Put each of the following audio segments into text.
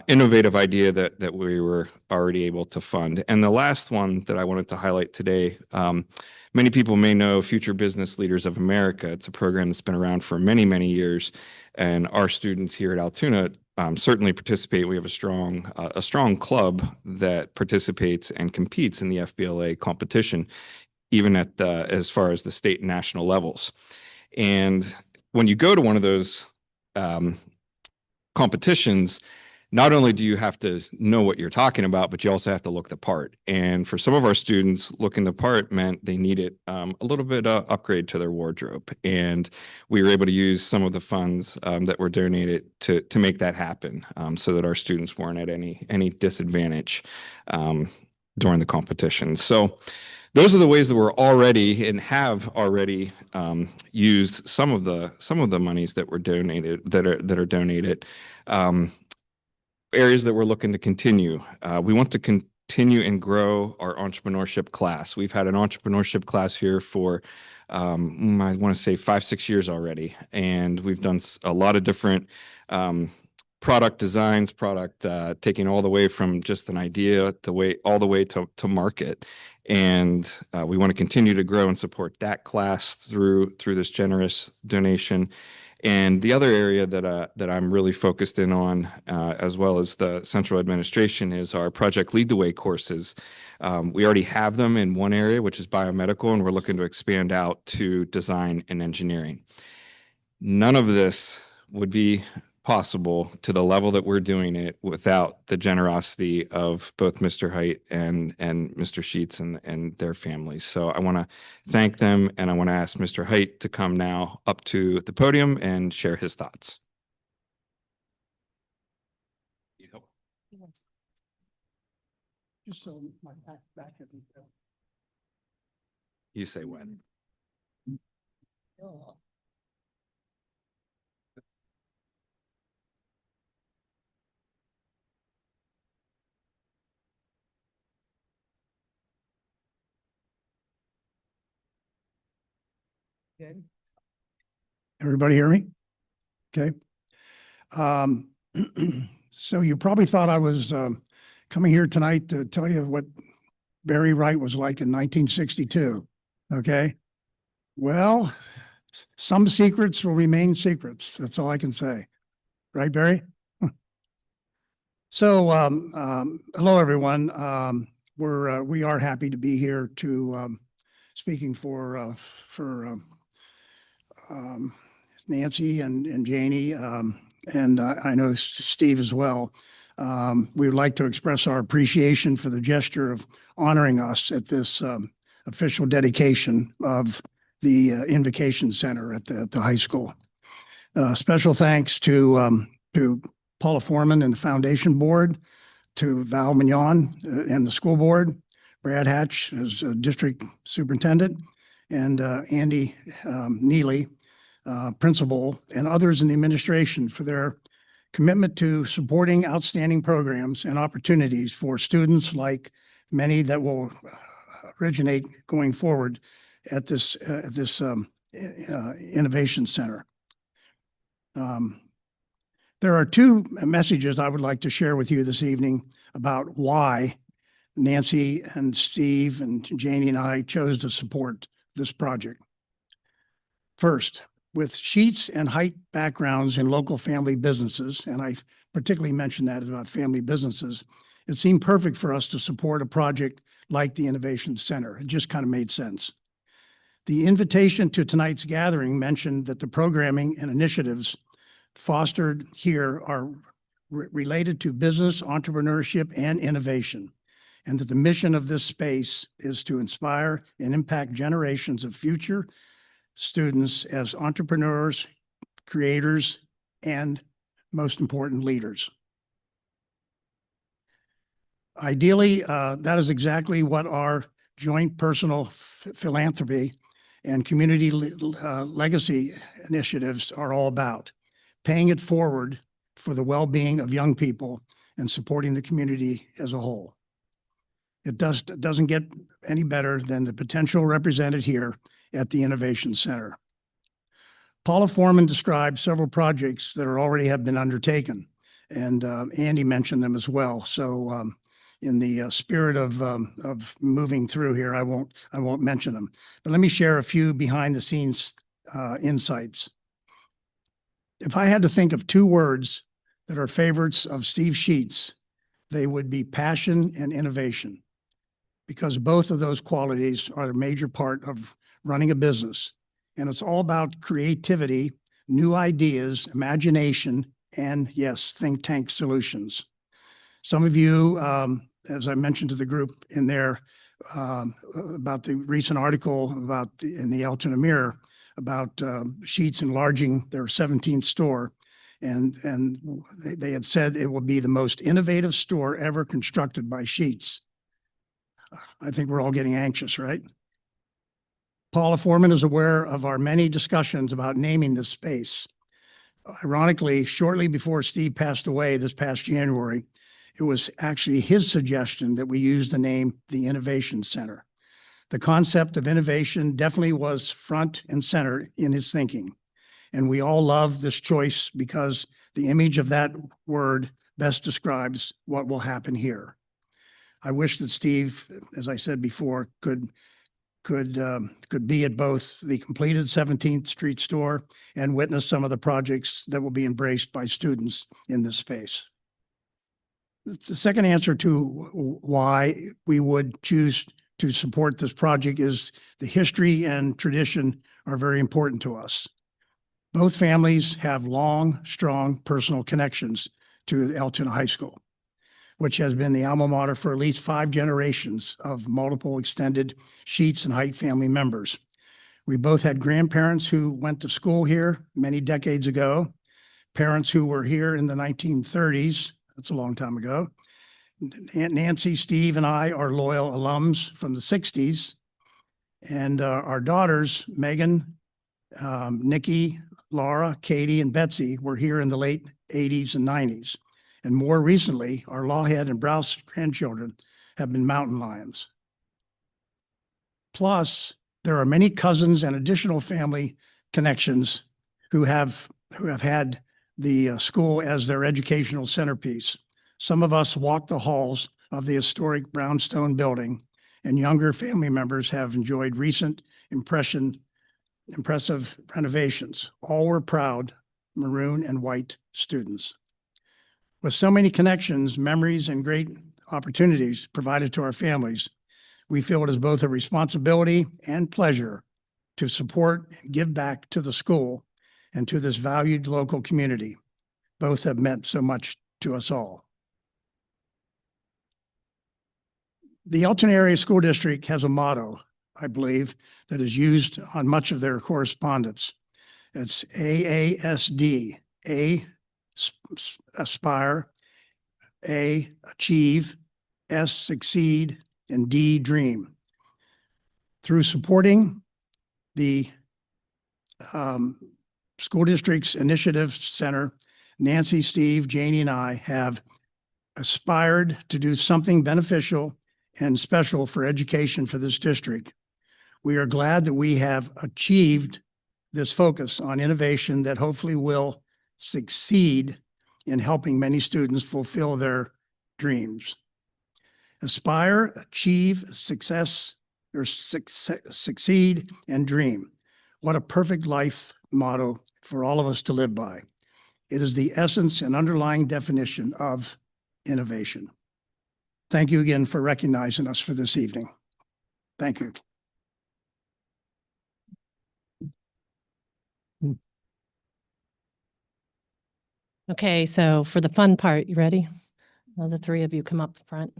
innovative idea that we were already able to fund. And the last one that I wanted to highlight today, many people may know Future Business Leaders of America. It's a program that's been around for many, many years, and our students here at Altoona certainly participate. We have a strong club that participates and competes in the FBLA competition, even at as far as the state and national levels. And when you go to one of those competitions, not only do you have to know what you're talking about, but you also have to look the part. And for some of our students, looking the part meant they needed a little bit of upgrade to their wardrobe. And we were able to use some of the funds that were donated to make that happen, so that our students weren't at any disadvantage during the competition. So those are the ways that we're already and have already used some of the monies that were donated, that are donated. Areas that we're looking to continue. We want to continue and grow our entrepreneurship class. We've had an entrepreneurship class here for, I want to say 5-6 years already. And we've done a lot of different product designs, taking all the way from just an idea all the way to market. And we want to continue to grow and support that class through this generous donation. And the other area that I'm really focused in on, as well as the central administration, is our Project Lead the Way courses. We already have them in one area, which is biomedical, and we're looking to expand out to design and engineering. None of this would be possible to the level that we're doing it without the generosity of both Mr. Height and Mr. Sheets and their families. So I want to thank them, and I want to ask Mr. Height to come now up to the podium and share his thoughts. Just so my back You say when. Oh. Everybody hear me? Okay. So you probably thought I was coming here tonight to tell you what Barry Wright was like in 1962. Okay. Well, some secrets will remain secrets. That's all I can say. Right, Barry? So, hello, everyone. We are happy to be here to speaking for Nancy and Janie, and I know Steve as well. We would like to express our appreciation for the gesture of honoring us at this official dedication of the Invocation Center at the high school. Special thanks to Paula Foreman and the Foundation Board, to Val Mignon and the school board, Brad Hatch as district superintendent, and Andy Neely, principal, and others in the administration for their commitment to supporting outstanding programs and opportunities for students like many that will originate going forward at this Innovation Center. There are two messages I would like to share with you this evening about why Nancy and Steve and Janie and I chose to support this project. First, with Sheets and Height backgrounds in local family businesses, and I particularly mentioned that about family businesses, it seemed perfect for us to support a project like the Innovation Center. It just kind of made sense. The invitation to tonight's gathering mentioned that the programming and initiatives fostered here are related to business, entrepreneurship, and innovation, and that the mission of this space is to inspire and impact generations of future students as entrepreneurs, creators, and most important, leaders. Ideally, that is exactly what our joint personal philanthropy and community legacy initiatives are all about. Paying it forward for the well-being of young people and supporting the community as a whole. It doesn't get any better than the potential represented here at the Innovation Center. Paula Foreman described several projects that already have been undertaken, And Andy mentioned them as well. So in the spirit of moving through here, I won't mention them. But let me share a few behind the scenes insights. If I had to think of two words that are favorites of Steve Sheets, they would be passion and innovation, because both of those qualities are a major part of running a business. And it's all about creativity, new ideas, imagination, and yes, think tank solutions. Some of you, as I mentioned to the group in there about the recent article in the Altoona Mirror about Sheets enlarging their 17th store. And they had said it will be the most innovative store ever constructed by Sheets. I think we're all getting anxious, right? Paula Foreman is aware of our many discussions about naming this space. Ironically, shortly before Steve passed away this past January, it was actually his suggestion that we use the name the Innovation Center. The concept of innovation definitely was front and center in his thinking. And we all love this choice because the image of that word best describes what will happen here. I wish that Steve, as I said before, could be at both the completed 17th Street store and witness some of the projects that will be embraced by students in this space. The second answer to why we would choose to support this project is the history and tradition are very important to us. Both families have long, strong personal connections to Altoona High School, which has been the alma mater for at least 5 generations of multiple extended Sheets and Height family members. We both had grandparents who went to school here many decades ago, parents who were here in the 1930s. That's a long time ago. Aunt Nancy, Steve, and I are loyal alums from the 60s. And our daughters, Megan, Nikki, Laura, Katie, and Betsy were here in the late 80s and 90s. And more recently, our Lawhead and Browse grandchildren have been mountain lions. Plus, there are many cousins and additional family connections who have had the school as their educational centerpiece. Some of us walk the halls of the historic brownstone building, and younger family members have enjoyed recent impressive renovations. All were proud maroon and white students. With so many connections, memories, and great opportunities provided to our families, we feel it is both a responsibility and pleasure to support and give back to the school and to this valued local community. Both have meant so much to us all. The Altoona Area School District has a motto, I believe, that is used on much of their correspondence. It's AASD, A, aspire, A, achieve, S, succeed, and D, dream. Through supporting the school district's initiative center, Nancy, Steve, Janie, and I have aspired to do something beneficial and special for education for this district. We are glad that we have achieved this focus on innovation that hopefully will succeed in helping many students fulfill their dreams. Aspire, achieve, success, or succeed, and dream. What a perfect life motto for all of us to live by. It is the essence and underlying definition of innovation. Thank you again for recognizing us for this evening. Thank you. Okay, so for the fun part, you ready? Well, the 3 of you come up front.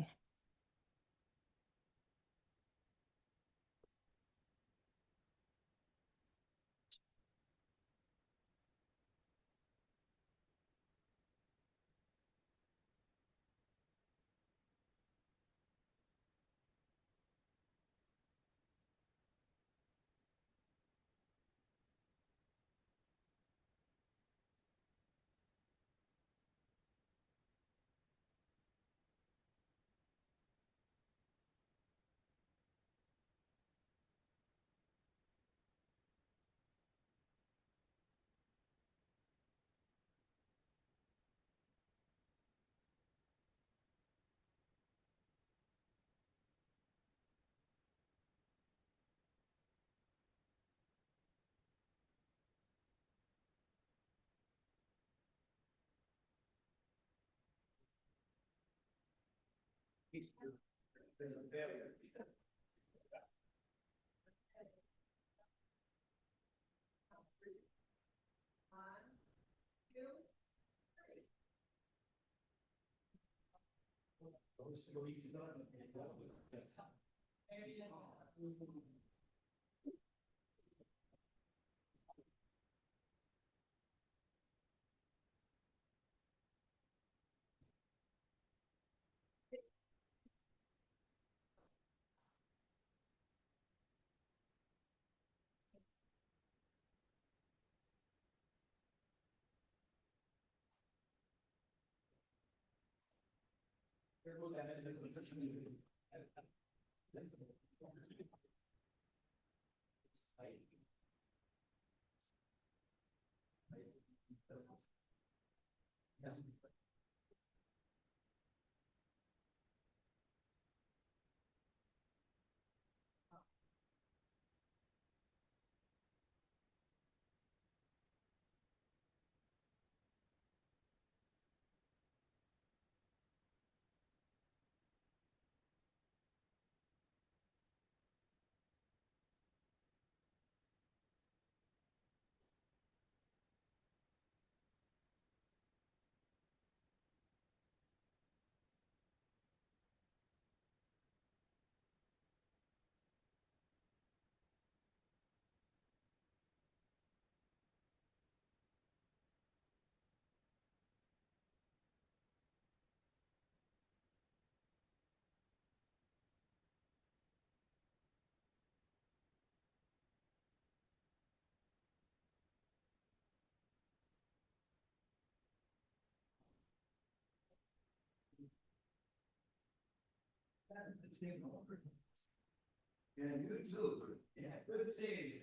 Yeah, you too. Yeah, good seeing you.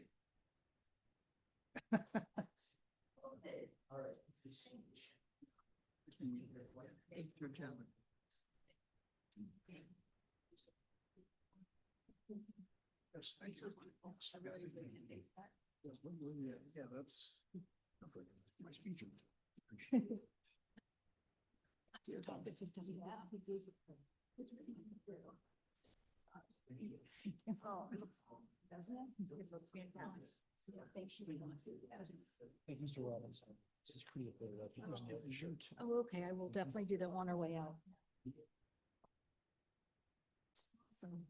All right. Your gentleman. Yes, thank you. Yeah, that's my speech. Hey, Mr. Robinson, this is pretty clear. Oh, okay, I will definitely do that on our way out. Awesome.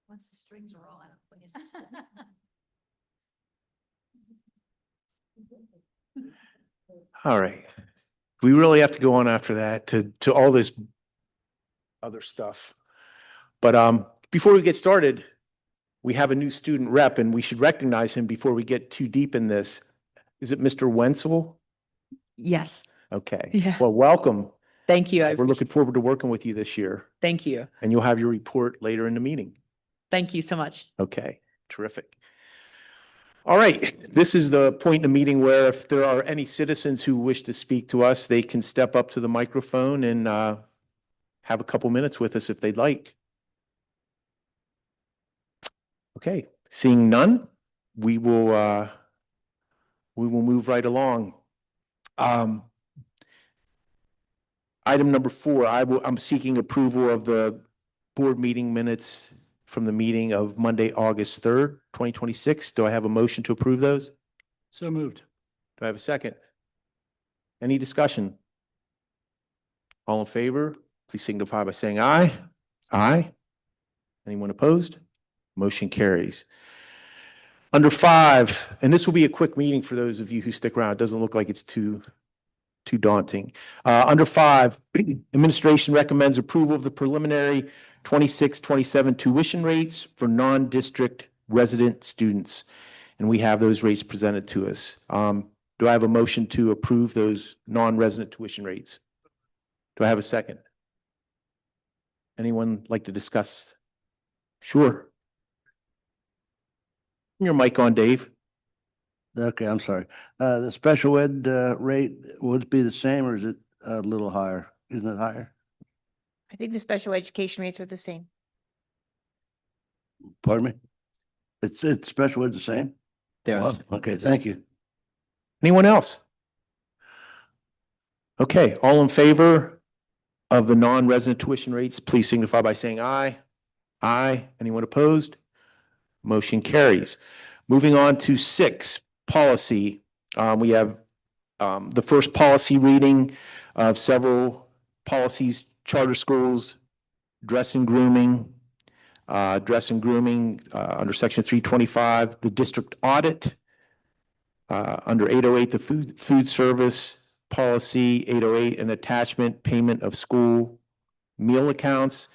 Once the strings are all out. All right. We really have to go on after that to all this other stuff. But before we get started, we have a new student rep and we should recognize him before we get too deep in this. Is it Mr. Wenzel? Yes, Okay. Yeah. Well, welcome. thank you. We're looking forward to working with you this year, Thank you. and you'll have your report later in the meeting. Thank you so much. Okay, terrific. All right, this is the point in the meeting where if there are any citizens who wish to speak to us, they can step up to the microphone and have a couple minutes with us if they'd like. Okay, seeing none, we will move right along. Item number 4, I'm seeking approval of the board meeting minutes from the meeting of Monday, August 3rd, 2026. Do I have a motion to approve those? So moved. Do I have a second? Any discussion? All in favor, please signify by saying aye. Aye. Anyone opposed? Motion carries. Under 5, and this will be a quick meeting for those of you who stick around. It doesn't look like it's too daunting. Under 5, administration recommends approval of the preliminary 26-27 tuition rates for non-district resident students. And we have those rates presented to us. Do I have a motion to approve those non-resident tuition rates? Do I have a second? Anyone like to discuss? Sure. Your mic on, Dave. Okay, I'm sorry. The special ed rate, would it be the same or is it a little higher? Isn't it higher? I think the special education rates are the same. Pardon me? It's special ed the same? There. Wow, okay, thank you. Anyone else? Okay, all in favor of the non-resident tuition rates, please signify by saying aye. Aye. Anyone opposed? Motion carries. Moving on to 6, policy. We have the first policy reading of several policies, charter schools, dress and grooming, under section 325, the district audit, under 808, the food service policy, 808, an attachment payment of school meal accounts,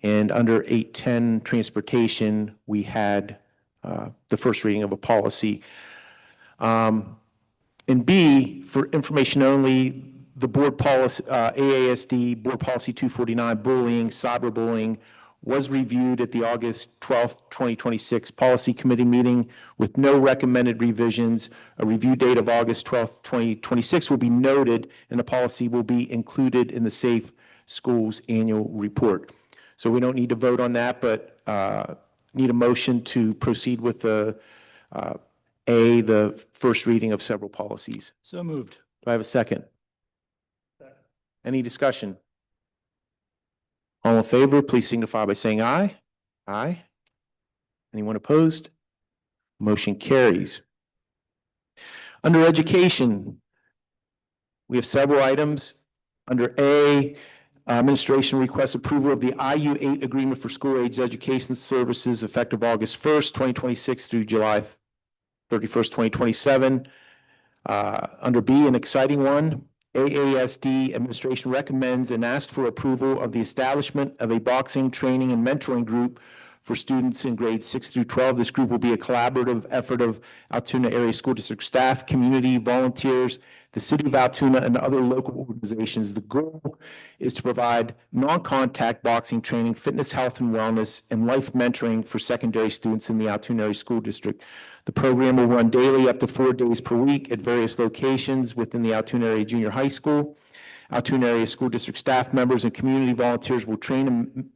and under 810, transportation, we had the first reading of a policy. And B, for information only, the board policy, AASD Board Policy 249, bullying, cyberbullying, was reviewed at the August 12th, 2026 Policy Committee meeting with no recommended revisions. A review date of August 12th, 2026 will be noted, and the policy will be included in the Safe Schools Annual Report. So we don't need to vote on that, but need a motion to proceed with the the first reading of several policies. So moved. Do I have a second? Any discussion? All in favor, please signify by saying aye. Aye. Anyone opposed? Motion carries. Under education, we have several items. Under A, administration requests approval of the IU8 agreement for school-age education services effective August 1st, 2026 through July 31st, 2027. Under B, an exciting one, AASD administration recommends and asks for approval of the establishment of a boxing training and mentoring group for students in grades 6 through 12. This group will be a collaborative effort of Altoona Area School District staff, community, volunteers, the city of Altoona, and other local organizations. The goal is to provide non-contact boxing training, fitness, health, and wellness, and life mentoring for secondary students in the Altoona Area School District. The program will run daily up to 4 days per week at various locations within the Altoona Area Junior High School. Altoona Area School District staff members and community volunteers will train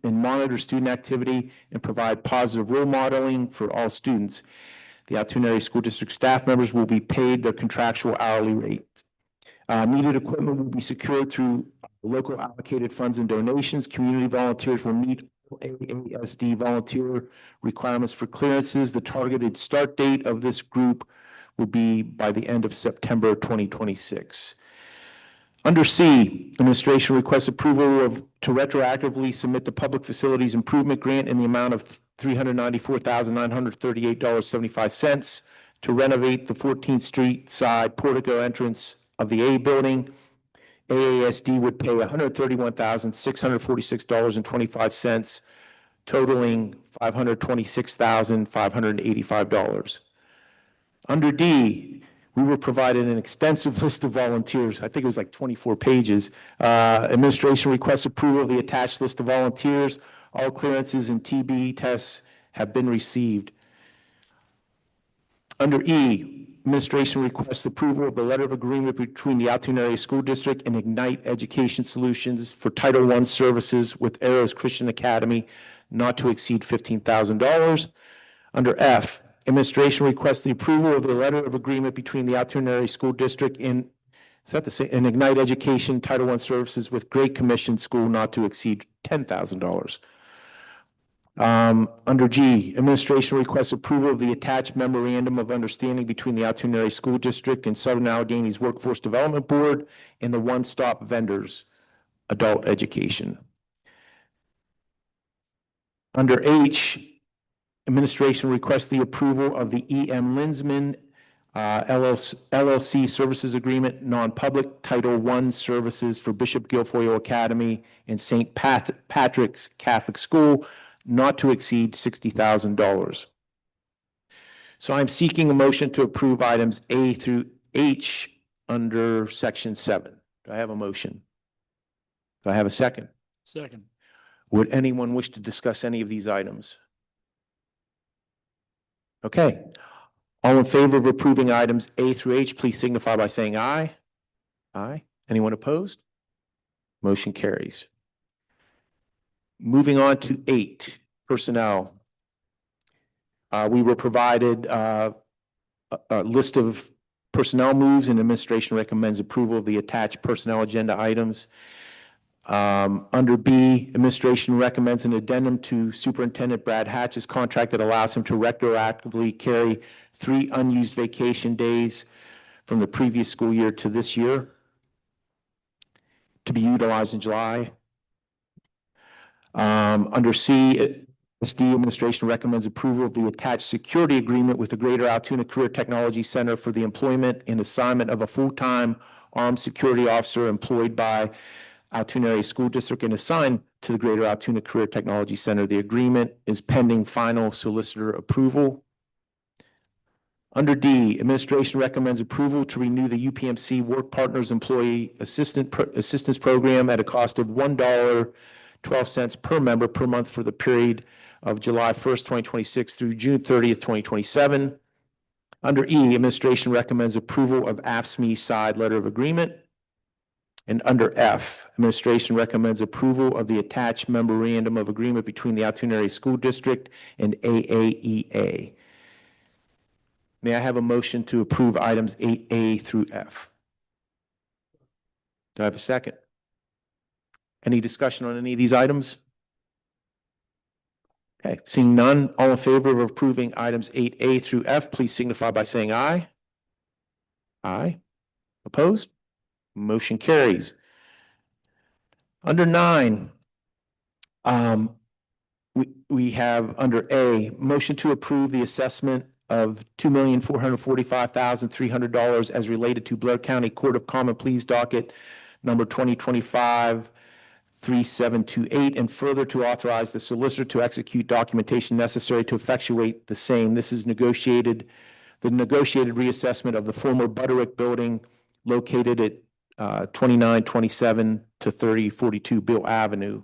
and monitor student activity and provide positive role modeling for all students. The Altoona Area School District staff members will be paid their contractual hourly rate. Needed equipment will be secured through local allocated funds and donations. Community volunteers will meet AASD volunteer requirements for clearances. The targeted start date of this group will be by the end of September 2026. Under C, administration requests approval to retroactively submit the Public Facilities Improvement Grant in the amount of $394,938.75 to renovate the 14th Street side portico entrance of the A building. AASD would pay $131,646.25, totaling $526,585. Under D, we were provided an extensive list of volunteers. I think it was like 24 pages. Administration requests approval of the attached list of volunteers. All clearances and TB tests have been received. Under E, administration requests approval of the letter of agreement between the Altoona Area School District and Ignite Education Solutions for Title I services with Arrows Christian Academy, not to exceed $15,000. Under F, administration requests the approval of the letter of agreement between the Altoona Area School District and Ignite Education Title I services with Great Commission School, not to exceed $10,000. Under G, administration requests approval of the attached memorandum of understanding between the Altoona Area School District and Southern Allegheny's Workforce Development Board and the One-Stop Vendors Adult Education. Under H, administration requests the approval of the E.M. Linsman LLC Services Agreement, non-public Title I services for Bishop Guilfoyle Academy and St. Patrick's Catholic School, not to exceed $60,000. So I'm seeking a motion to approve items A through H under section 7. Do I have a motion? Do I have a second? Second. Would anyone wish to discuss any of these items? Okay. All in favor of approving items A through H, please signify by saying aye. Aye. Anyone opposed? Motion carries. Moving on to 8, personnel. We were provided a list of personnel moves, and administration recommends approval of the attached personnel agenda items. Under B, administration recommends an addendum to Superintendent Brad Hatch's contract that allows him to retroactively carry 3 unused vacation days from the previous school year to this year to be utilized in July. Under C, AASD administration recommends approval of the attached security agreement with the Greater Altoona Career Technology Center for the employment and assignment of a full-time armed security officer employed by Altoona Area School District and assigned to the Greater Altoona Career Technology Center. The agreement is pending final solicitor approval. Under D, administration recommends approval to renew the UPMC Work Partners Employee Assistance Program at a cost of $1.12 per member per month for the period of July 1st, 2026 through June 30th, 2027. Under E, administration recommends approval of AFSCME side letter of agreement. And under F, administration recommends approval of the attached memorandum of agreement between the Altoona Area School District and AAEA. May I have a motion to approve items 8A through F? Do I have a second? Any discussion on any of these items? Okay, seeing none, all in favor of approving items 8A through F, please signify by saying aye. Aye. Opposed? Motion carries. Under 9, we have under A, motion to approve the assessment of $2,445,300 as related to Blair County Court of Common Pleas docket number 2025-3728, and further to authorize the solicitor to execute documentation necessary to effectuate the same. This is the negotiated reassessment of the former Butterick building located at 2927 to 3042 Bill Avenue,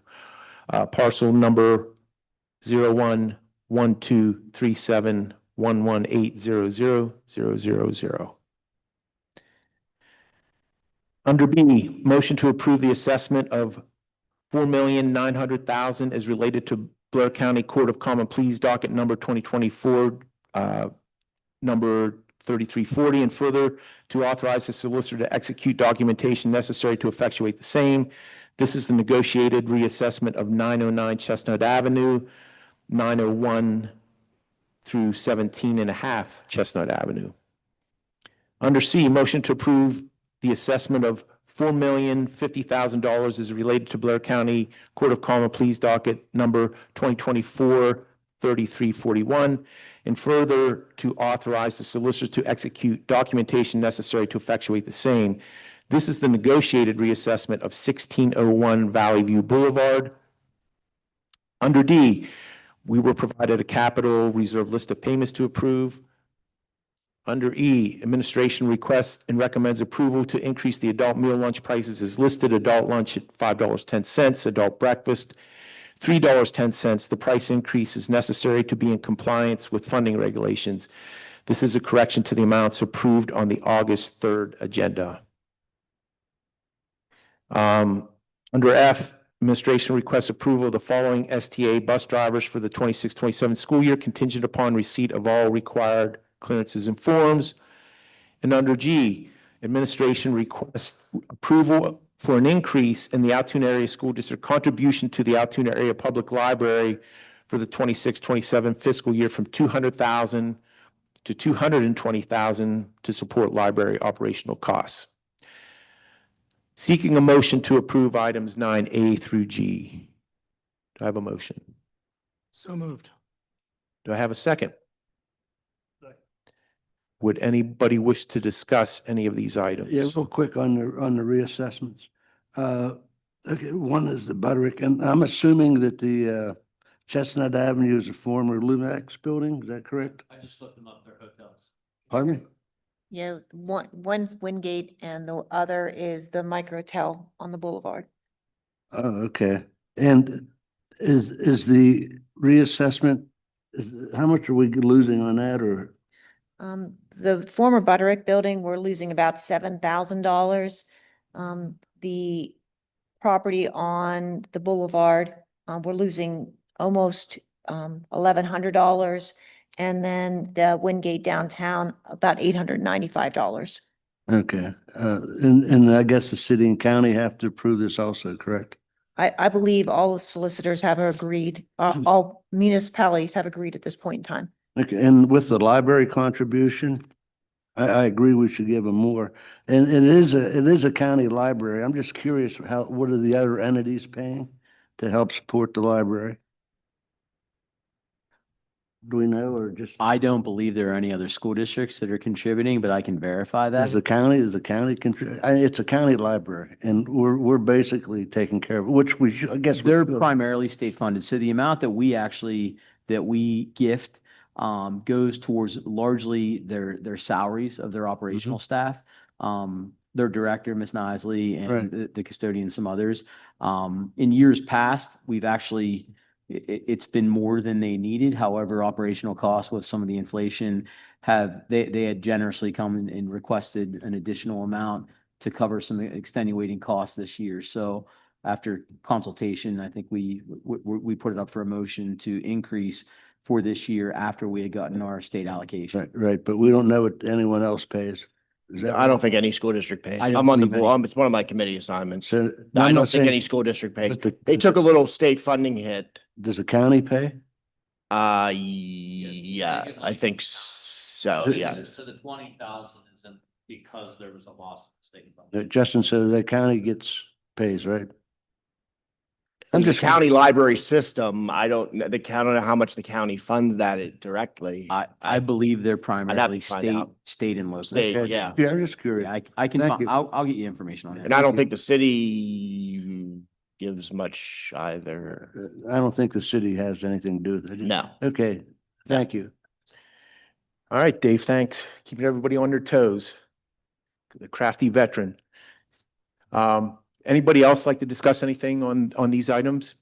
parcel number 01123711800000. Under B, motion to approve the assessment of $4,900,000 as related to Blair County Court of Common Pleas docket number 2024, number 3340, and further to authorize the solicitor to execute documentation necessary to effectuate the same. This is the negotiated reassessment of 909 Chestnut Avenue, 901 through 17.5 Chestnut Avenue. Under C, motion to approve the assessment of $4,050,000 is related to Blair County Court of Common Pleas docket number 2024-3341, and further to authorize the solicitor to execute documentation necessary to effectuate the same. This is the negotiated reassessment of 1601 Valley View Boulevard. Under D, we were provided a capital reserve list of payments to approve. Under E, administration requests and recommends approval to increase the adult meal lunch prices as listed. Adult lunch at $5.10, adult breakfast $3.10. The price increase is necessary to be in compliance with funding regulations. This is a correction to the amounts approved on the August 3rd agenda. Under F, administration requests approval of the following STA bus drivers for the 26-27 school year contingent upon receipt of all required clearances and forms. And under G, administration requests approval for an increase in the Altoona Area School District contribution to the Altoona Area Public Library for the 26-27 fiscal year from $200,000 to $220,000 to support library operational costs. Seeking a motion to approve items 9A through G. Do I have a motion? So moved. Do I have a second? Would anybody wish to discuss any of these items? Yeah, real quick on the reassessments. Okay, one is the Butterick, and I'm assuming that the Chestnut Avenue is a former Lumax building. Is that correct? I just looked them up, they're hotels. Pardon me? Yeah, one's Wingate and the other is the Microtel on the boulevard. Oh, okay. And is the reassessment, how much are we losing on that, or? The former Butterick building, we're losing about $7,000. The property on the boulevard, we're losing almost $1,100. And then the Wingate downtown, about $895. Okay, and I guess the city and county have to approve this also, correct? I believe all the solicitors have agreed, all municipalities have agreed at this point in time. Okay, and with the library contribution, I agree we should give them more. And it is a county library. I'm just curious what are the other entities paying to help support the library? Do we know, or just, I don't believe there are any other school districts that are contributing, but I can verify is the that. county, it's a county library and we're basically taking care of, it, which I guess. we They're should. primarily state funded. So the amount that we gift goes towards largely their salaries of their operational staff. Their director, Ms. Nisley, Right. and the custodian, some others. In years past, we've actually, it's been more than they needed. However, operational costs with some of the inflation they had generously come and requested an additional amount to cover some extenuating costs this year. So after consultation, I think we put it up for a motion to increase for this year after we had gotten our state allocation. Right, right, but we don't know what anyone else pays. Is that I don't right? think any school district pays. I don't I'm on the believe any. board. It's one of my committee assignments. So, I I'm don't not think saying- any school district pays. But the- They took a little state funding hit. Does the county pay? Yeah, I think so, yeah. So the 20,000 isn't because there was a loss in state funding. Justin said the county pays, right? I'm The just county library system, I don't know how much the county funds that directly. I believe they're primarily find out. state and local. State, Okay. yeah. Yeah, I'm just curious. Yeah, I can, Thank you. I'll get you information on And that. I don't think the city gives much either. I don't think the city has anything to do with it. No. Okay, thank you. All right, Dave, thanks. Keeping everybody on their toes. The crafty veteran. Anybody else like to discuss anything on these items?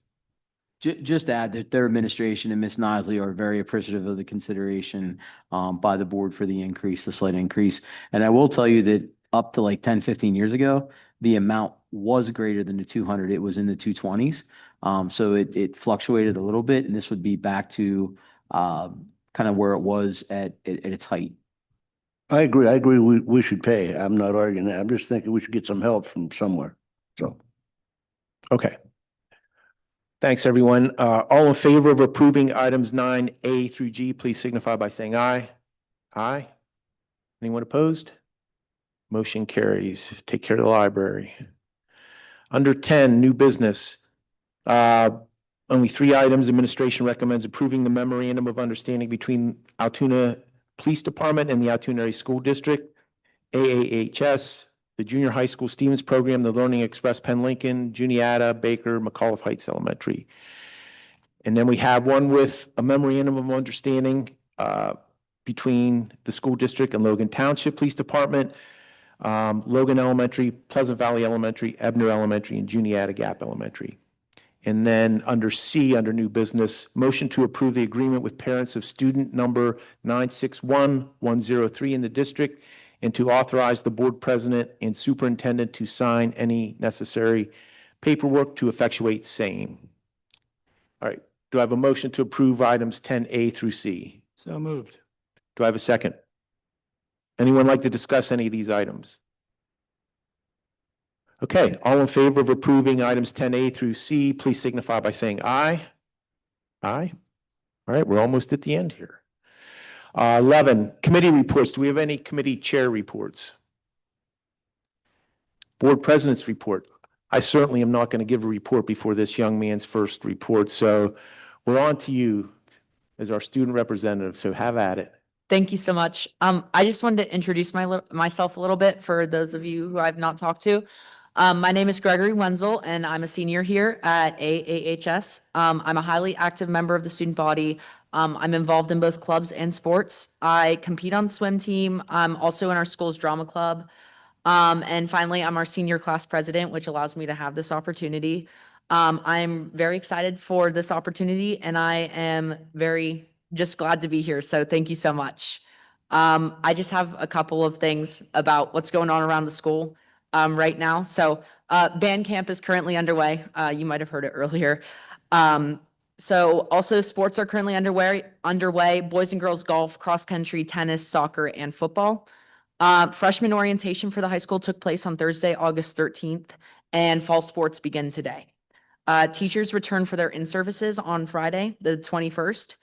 Just add that their administration and Ms. Nisley are very appreciative of the consideration by the board for the slight increase. And I will tell you that up to like 10, 15 years ago, the amount was greater than the 200. It was in the 220s. So it fluctuated a little bit, and this would be back to kind of where it was at its height. I agree, we should pay. I'm not arguing that. I'm just thinking we should get some help from somewhere, so. Okay. Thanks, everyone. All in favor of approving items 9A through G, please signify by saying aye. Aye. Anyone opposed? Motion carries. Take care of the library. Under 10, new business. Only 3 items. Administration recommends approving the memorandum of understanding between Altoona Police Department and the Altoona Area School District, AAHS, the Junior High School Stevens Program, the Learning Express Penn Lincoln, Juniata, Baker, McAuliffe Heights Elementary. And then we have one with a memorandum of understanding between the school district and Logan Township Police Department, Logan Elementary, Pleasant Valley Elementary, Ebner Elementary, and Juniata Gap Elementary. And then under C, under new business, motion to approve the agreement with parents of student number 961103 in the district and to authorize the board president and superintendent to sign any necessary paperwork to effectuate same. All right. Do I have a motion to approve items 10A through C? So moved. Do I have a second? Anyone like to discuss any of these items? Okay, all in favor of approving items 10A through C, please signify by saying aye. Aye. All right, we're almost at the end here. 11, committee reports. Do we have any committee chair reports? Board president's report. I certainly am not going to give a report before this young man's first report, so we're on to you as our student representative, so have at it. Thank you so much. I just wanted to introduce myself a little bit for those of you who I've not talked to. My name is Gregory Wenzel, and I'm a senior here at AAHS. I'm a highly active member of the student body. I'm involved in both clubs and sports. I compete on the swim team. I'm also in our school's drama club. And finally, I'm our senior class president, which allows me to have this opportunity. I'm very excited for this opportunity, and I am very just glad to be here. So thank you so much. I just have a couple of things about what's going on around the school right now. So band camp is currently underway. You might have heard it earlier. So also sports are currently underway, boys and girls golf, cross country, tennis, soccer, and football. Freshman orientation for the high school took place on Thursday, August 13th, and fall sports begin today. Teachers return for their in-services on Friday, the 21st,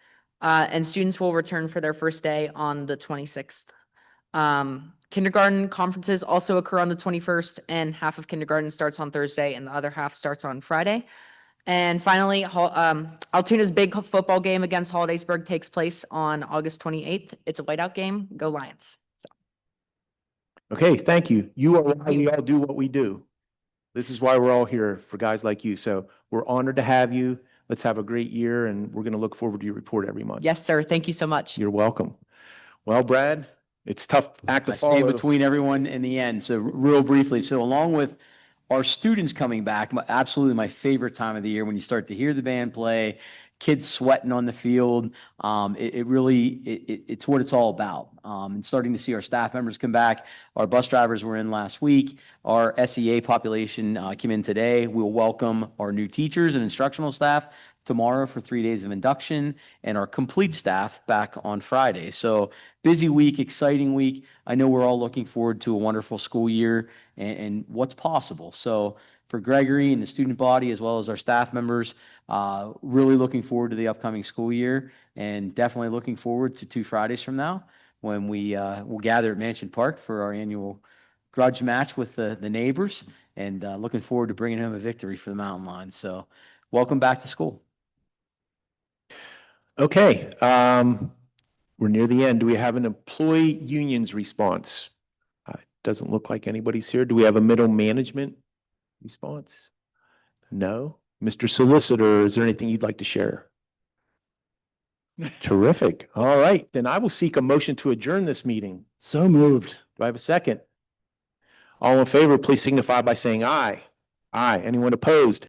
and students will return for their first day on the 26th. Kindergarten conferences also occur on the 21st, and half of kindergarten starts on Thursday and the other half starts on Friday. And finally, Altoona's big football game against Hollidaysburg takes place on August 28th. It's a whiteout game. Go Lions. Okay, thank you. You are why we all do what we do. This is why we're all here, for guys like you. So we're honored to have you. Let's have a great year, and we're going to look forward to your report every month. Yes, sir. Thank you so much. You're welcome. Well, Brad, it's tough act to I stay follow. between everyone in the end. So real briefly, so along with our students coming back, absolutely my favorite time of the year when you start to hear the band play, kids sweating on the field. It's what it's all about. And starting to see our staff members come back. Our bus drivers were in last week. Our SEA population came in today. We'll welcome our new teachers and instructional staff tomorrow for 3 days of induction, and our complete staff back on Friday. So busy week, exciting week. I know we're all looking forward to a wonderful school year and what's possible. So for Gregory and the student body, as well as our staff members, really looking forward to the upcoming school year, and definitely looking forward to 2 Fridays from now when we'll gather at Mansion Park for our annual grudge match with the neighbors, and looking forward to bringing home a victory for the Mountain Lions. So welcome back to school. Okay, we're near the end. Do we have an employee unions response? Doesn't look like anybody's here. Do we have a middle management response? No. Mr. Solicitor, is there anything you'd like to share? Terrific. All right, then I will seek a motion to adjourn this meeting. So moved. Do I have a second? All in favor, please signify by saying aye. Aye. Anyone opposed?